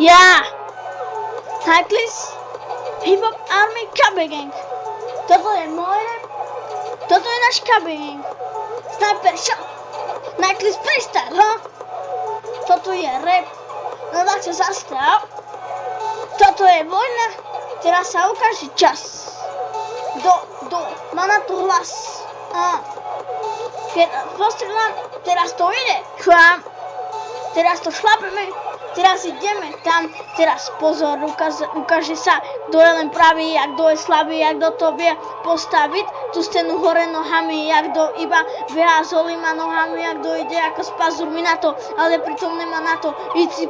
Ja! Cyclist Hip Hop Army KB Gang. Toto je môj rap. Toto je náš KB Gang. Sniper Shot. Cyclist Freestyle, ho? Toto je rap. No tak sa zastav. Toto je vojna. Teraz sa ukáže čas. Kto má na to hlas? Keď postrelám, teraz to ide. Chvám. Teraz to šlapeme, teraz ideme tam, teraz pozor, ukáže sa, kto je len pravý, a kto je slabý, a kto to vie postaviť, tú stenu hore nohami, a kto iba beha s holýma nohami, a kto ide ako s pazurmi na to, ale pritom nemá na to ísť si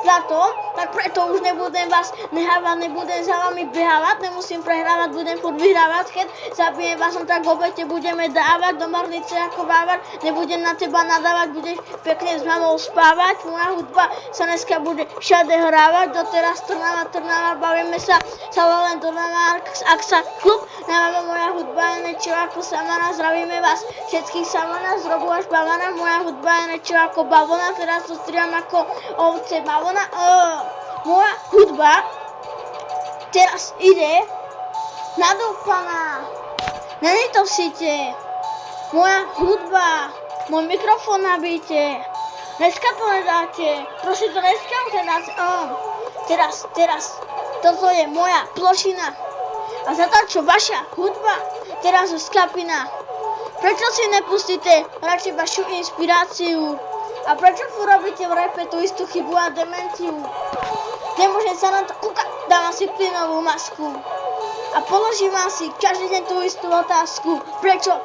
za to, tak preto už nebudem vás nehávať, nebudem za vami behávať, nemusím prehrávať, budem furt vyhrávať, keď zabijem vás, tak obete budeme dávať, do marnice ako vávať, nebudem na teba nadávať, budeš pekne s mamou spávať. Moja hudba sa dneska bude všade hrávať, doteraz Trnava, bavíme sa len do Trnava, ak sa klub, nemáme moja hudba je niečo ako samana, zdravíme vás všetkých samana, z robu až bavana, moja hudba je niečo ako bavona, teraz to striam ako ovce bavona, moja hudba teraz ide nadúpaná, není to v site, moja hudba, môj mikrofón nabíte. Dneska to nedáte, prosím to dneska už nedáte, teraz, toto je moja plošina a za to, čo vaša hudba, teraz už skapina. Prečo si nepustíte radšej vašu inšpiráciu a prečo tu robíte v rape tú istú chybu a demenciu? Nemôžem sa na to kúkať, dávam si plynovú masku a položím vám si každý deň tú istú otázku, prečo?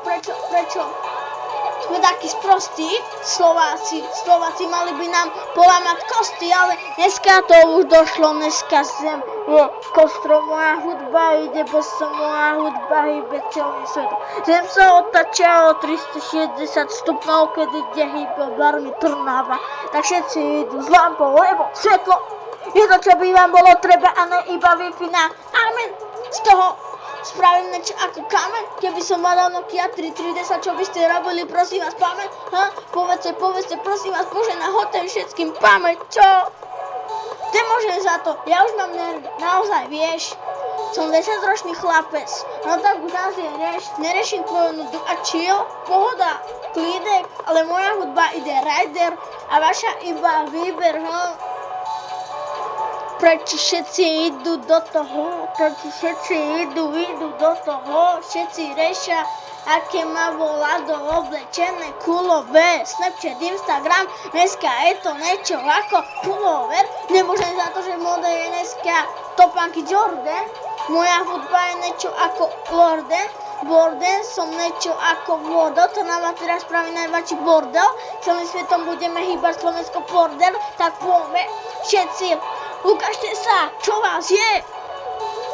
Sme takí sprostí, Slováci mali by nám polámať kosti, ale dneska to už došlo, dneska zem je kostro, moja hudba ide bosom, moja hudba hýbe celý svet. Zem sa otačia o 360 stupňov, keď ide hýbe barmi Trnava, tak všetci idú s lampou, lebo svetlo je to, čo by vám bolo treba, a ne iba Wi-Fi na amen. Z toho spravím niečo ako kameň, keby som mal Nokia 3310, čo by ste robili, prosím vás, pamäť, povedzte, prosím vás, Bože, na hotel všetkým pamäť, čo? Nemôžem za to, ja už mám nervy, naozaj, vieš, som 10-ročný chlapec, no tak už nás je nereším tvoju nudu a chill, pohoda, klídek, ale moja hudba ide rider a vaša iba výber, Prečo všetci idú do toho, všetci rešia, aké ma volá do oblečené kulové, Snapchat, Instagram, dneska je to niečo ako pullover, nemôžem za to, že moda je dneska topánky Jordan, moja hudba je niečo ako Borden, som niečo ako vodo, to nám teraz spraví najväčší bordel, celým svetom budeme hýbať Slovensko bordel, tak poďme všetci. Ukážte sa, čo vás je.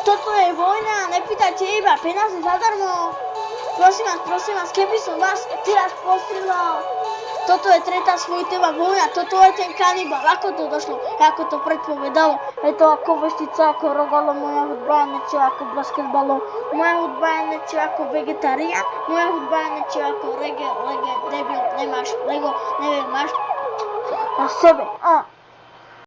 Toto je vojna, nepýtajte iba peniaze zadarmo. Prosím vás, keby som vás teraz postrelal. Toto je tretá svojtová vojna, toto je ten kanibal. Ako to došlo, ako to predpovedalo. Je to ako veštica, ako rogalo, moja hudba je niečo ako basketbalo. Moja hudba je niečo ako vegetarián, moja hudba je niečo ako reggae, debil, nemáš, lego, neviem, máš na sebe.